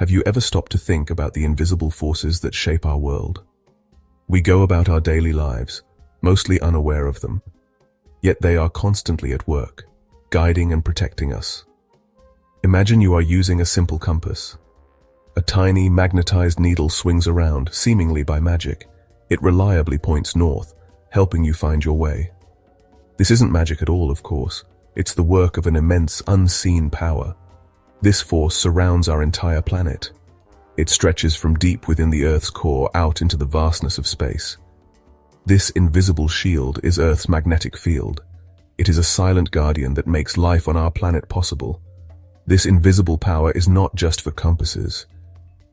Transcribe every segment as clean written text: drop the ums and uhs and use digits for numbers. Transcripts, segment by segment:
Have you ever stopped to think about the invisible forces that shape our world? We go about our daily lives, mostly unaware of them, yet they are constantly at work, guiding and protecting us. Imagine you are using a simple compass. A tiny magnetized needle swings around, seemingly by magic. It reliably points north, helping you find your way. This isn't magic at all, of course. It's the work of an immense, unseen power. This force surrounds our entire planet. It stretches from deep within the Earth's core out into the vastness of space. This invisible shield is Earth's magnetic field. It is a silent guardian that makes life on our planet possible. This invisible power is not just for compasses.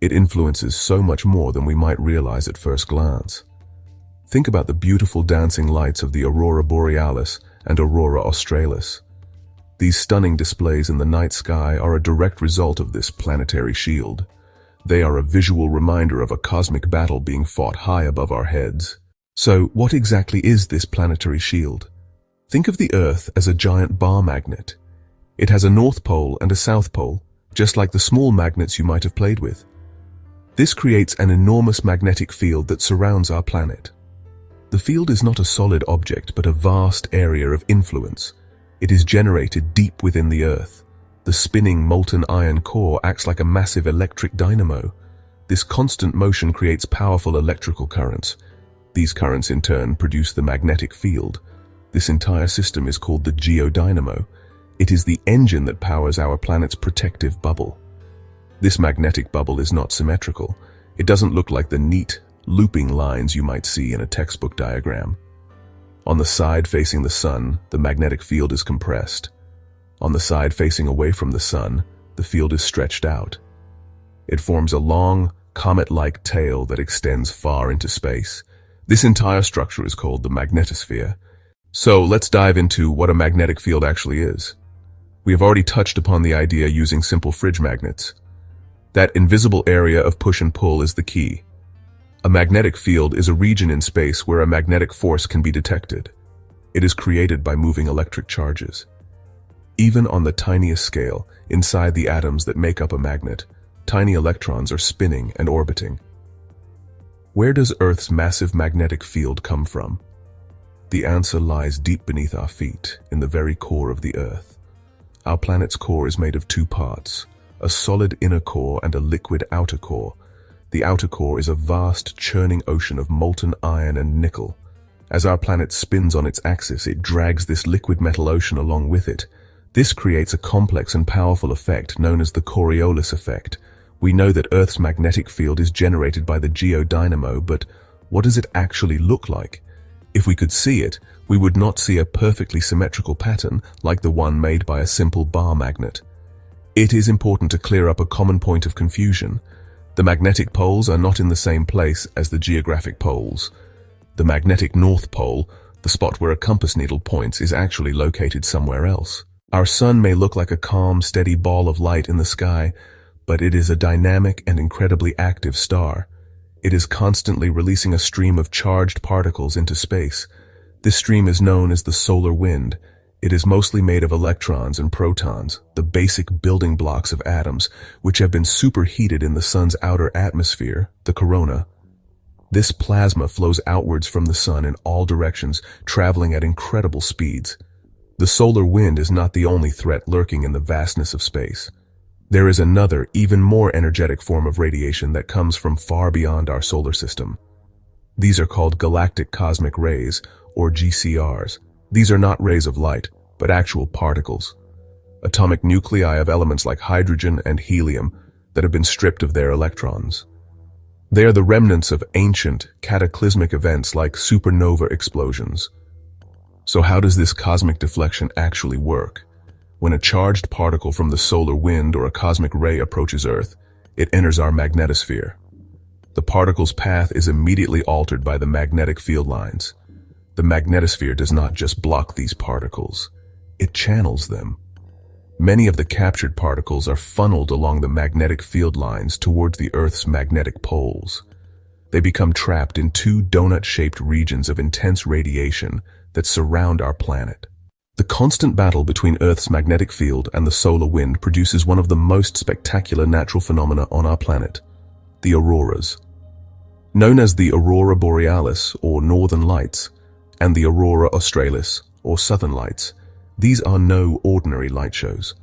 It influences so much more than we might realize at first glance. Think about the beautiful dancing lights of the Aurora Borealis and Aurora Australis. These stunning displays in the night sky are a direct result of this planetary shield. They are a visual reminder of a cosmic battle being fought high above our heads. So, what exactly is this planetary shield? Think of the Earth as a giant bar magnet. It has a north pole and a south pole, just like the small magnets you might have played with. This creates an enormous magnetic field that surrounds our planet. The field is not a solid object, but a vast area of influence. It is generated deep within the Earth. The spinning molten iron core acts like a massive electric dynamo. This constant motion creates powerful electrical currents. These currents in turn produce the magnetic field. This entire system is called the geodynamo. It is the engine that powers our planet's protective bubble. This magnetic bubble is not symmetrical. It doesn't look like the neat, looping lines you might see in a textbook diagram. On the side facing the sun, the magnetic field is compressed. On the side facing away from the sun, the field is stretched out. It forms a long, comet-like tail that extends far into space. This entire structure is called the magnetosphere. So let's dive into what a magnetic field actually is. We have already touched upon the idea using simple fridge magnets. That invisible area of push and pull is the key. A magnetic field is a region in space where a magnetic force can be detected. It is created by moving electric charges. Even on the tiniest scale, inside the atoms that make up a magnet, tiny electrons are spinning and orbiting. Where does Earth's massive magnetic field come from? The answer lies deep beneath our feet, in the very core of the Earth. Our planet's core is made of two parts, a solid inner core and a liquid outer core. The outer core is a vast, churning ocean of molten iron and nickel. As our planet spins on its axis, it drags this liquid metal ocean along with it. This creates a complex and powerful effect known as the Coriolis effect. We know that Earth's magnetic field is generated by the geodynamo, but what does it actually look like? If we could see it, we would not see a perfectly symmetrical pattern like the one made by a simple bar magnet. It is important to clear up a common point of confusion. The magnetic poles are not in the same place as the geographic poles. The magnetic north pole, the spot where a compass needle points, is actually located somewhere else. Our sun may look like a calm, steady ball of light in the sky, but it is a dynamic and incredibly active star. It is constantly releasing a stream of charged particles into space. This stream is known as the solar wind. It is mostly made of electrons and protons, the basic building blocks of atoms, which have been superheated in the sun's outer atmosphere, the corona. This plasma flows outwards from the sun in all directions, traveling at incredible speeds. The solar wind is not the only threat lurking in the vastness of space. There is another, even more energetic form of radiation that comes from far beyond our solar system. These are called galactic cosmic rays, or GCRs. These are not rays of light, but actual particles. Atomic nuclei of elements like hydrogen and helium that have been stripped of their electrons. They are the remnants of ancient, cataclysmic events like supernova explosions. So how does this cosmic deflection actually work? When a charged particle from the solar wind or a cosmic ray approaches Earth, it enters our magnetosphere. The particle's path is immediately altered by the magnetic field lines. The magnetosphere does not just block these particles, it channels them. Many of the captured particles are funneled along the magnetic field lines towards the Earth's magnetic poles. They become trapped in two donut-shaped regions of intense radiation that surround our planet. The constant battle between Earth's magnetic field and the solar wind produces one of the most spectacular natural phenomena on our planet, the auroras. Known as the Aurora Borealis, or Northern Lights, and the Aurora Australis, or Southern Lights, these are no ordinary light shows.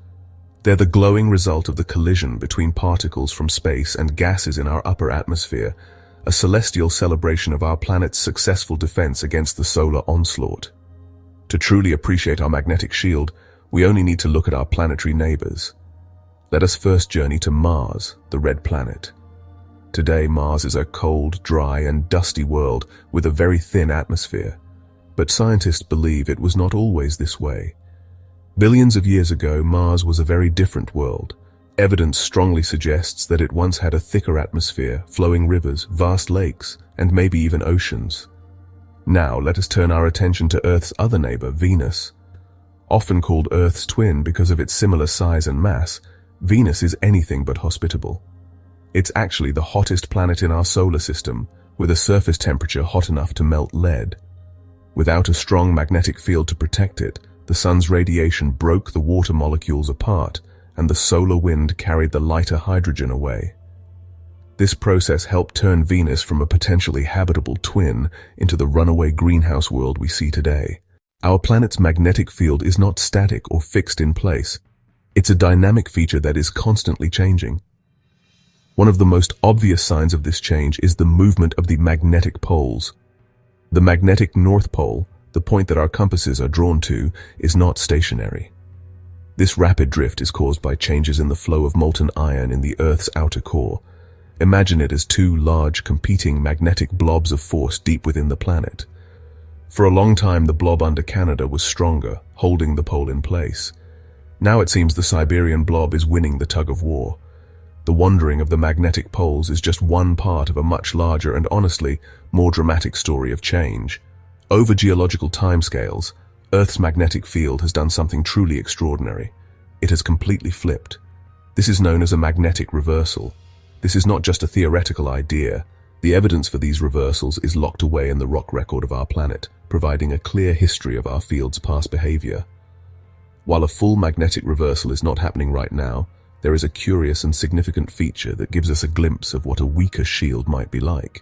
They're the glowing result of the collision between particles from space and gases in our upper atmosphere, a celestial celebration of our planet's successful defense against the solar onslaught. To truly appreciate our magnetic shield, we only need to look at our planetary neighbors. Let us first journey to Mars, the red planet. Today, Mars is a cold, dry, and dusty world with a very thin atmosphere. But scientists believe it was not always this way. Billions of years ago, Mars was a very different world. Evidence strongly suggests that it once had a thicker atmosphere, flowing rivers, vast lakes, and maybe even oceans. Now, let us turn our attention to Earth's other neighbor, Venus. Often called Earth's twin because of its similar size and mass, Venus is anything but hospitable. It's actually the hottest planet in our solar system, with a surface temperature hot enough to melt lead. Without a strong magnetic field to protect it, the sun's radiation broke the water molecules apart, and the solar wind carried the lighter hydrogen away. This process helped turn Venus from a potentially habitable twin into the runaway greenhouse world we see today. Our planet's magnetic field is not static or fixed in place. It's a dynamic feature that is constantly changing. One of the most obvious signs of this change is the movement of the magnetic poles. The magnetic North Pole, the point that our compasses are drawn to, is not stationary. This rapid drift is caused by changes in the flow of molten iron in the Earth's outer core. Imagine it as two large, competing magnetic blobs of force deep within the planet. For a long time, the blob under Canada was stronger, holding the pole in place. Now it seems the Siberian blob is winning the tug of war. The wandering of the magnetic poles is just one part of a much larger and honestly more dramatic story of change. Over geological timescales, Earth's magnetic field has done something truly extraordinary. It has completely flipped. This is known as a magnetic reversal. This is not just a theoretical idea. The evidence for these reversals is locked away in the rock record of our planet, providing a clear history of our field's past behavior. While a full magnetic reversal is not happening right now, there is a curious and significant feature that gives us a glimpse of what a weaker shield might be like.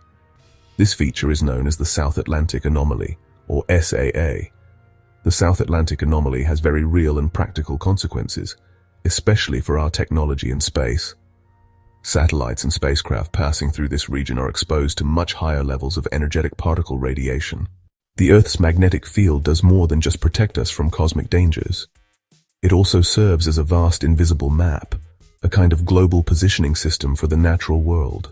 This feature is known as the South Atlantic Anomaly, or SAA. The South Atlantic Anomaly has very real and practical consequences, especially for our technology in space. Satellites and spacecraft passing through this region are exposed to much higher levels of energetic particle radiation. The Earth's magnetic field does more than just protect us from cosmic dangers. It also serves as a vast invisible map, a kind of global positioning system for the natural world.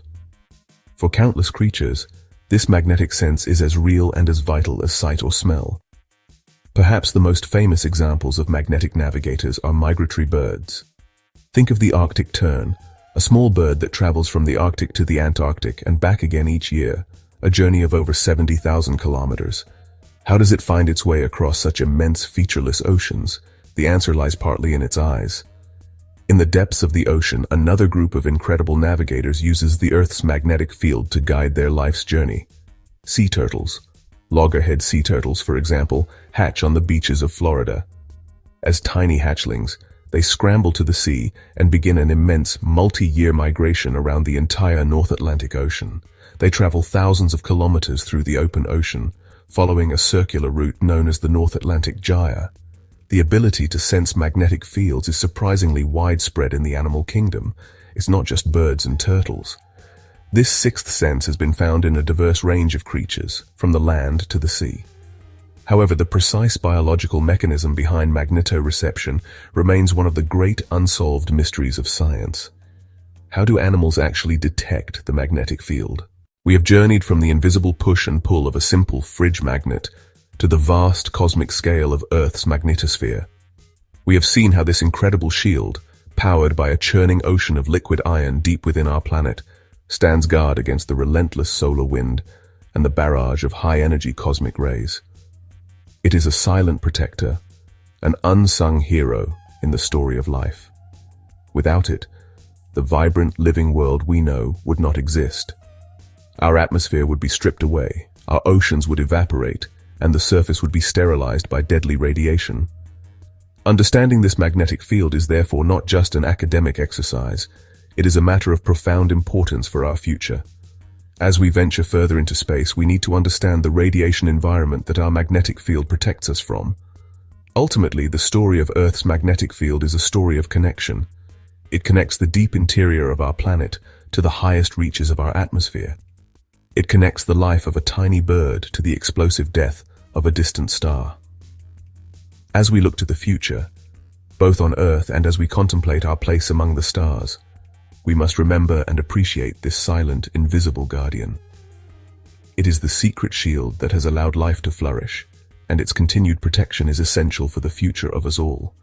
For countless creatures, this magnetic sense is as real and as vital as sight or smell. Perhaps the most famous examples of magnetic navigators are migratory birds. Think of the Arctic tern, a small bird that travels from the Arctic to the Antarctic and back again each year, a journey of over 70,000 kilometers. How does it find its way across such immense, featureless oceans? The answer lies partly in its eyes. In the depths of the ocean, another group of incredible navigators uses the Earth's magnetic field to guide their life's journey. Sea turtles. Loggerhead sea turtles, for example, hatch on the beaches of Florida. As tiny hatchlings, they scramble to the sea and begin an immense, multi-year migration around the entire North Atlantic Ocean. They travel thousands of kilometers through the open ocean, following a circular route known as the North Atlantic Gyre. The ability to sense magnetic fields is surprisingly widespread in the animal kingdom. It's not just birds and turtles. This sixth sense has been found in a diverse range of creatures, from the land to the sea. However, the precise biological mechanism behind magnetoreception remains one of the great unsolved mysteries of science. How do animals actually detect the magnetic field? We have journeyed from the invisible push and pull of a simple fridge magnet to the vast cosmic scale of Earth's magnetosphere. We have seen how this incredible shield, powered by a churning ocean of liquid iron deep within our planet, stands guard against the relentless solar wind and the barrage of high-energy cosmic rays. It is a silent protector, an unsung hero in the story of life. Without it, the vibrant, living world we know would not exist. Our atmosphere would be stripped away, our oceans would evaporate, and the surface would be sterilized by deadly radiation. Understanding this magnetic field is therefore not just an academic exercise, it is a matter of profound importance for our future. As we venture further into space, we need to understand the radiation environment that our magnetic field protects us from. Ultimately, the story of Earth's magnetic field is a story of connection. It connects the deep interior of our planet to the highest reaches of our atmosphere. It connects the life of a tiny bird to the explosive death of a distant star. As we look to the future, both on Earth and as we contemplate our place among the stars, we must remember and appreciate this silent, invisible guardian. It is the secret shield that has allowed life to flourish, and its continued protection is essential for the future of us all.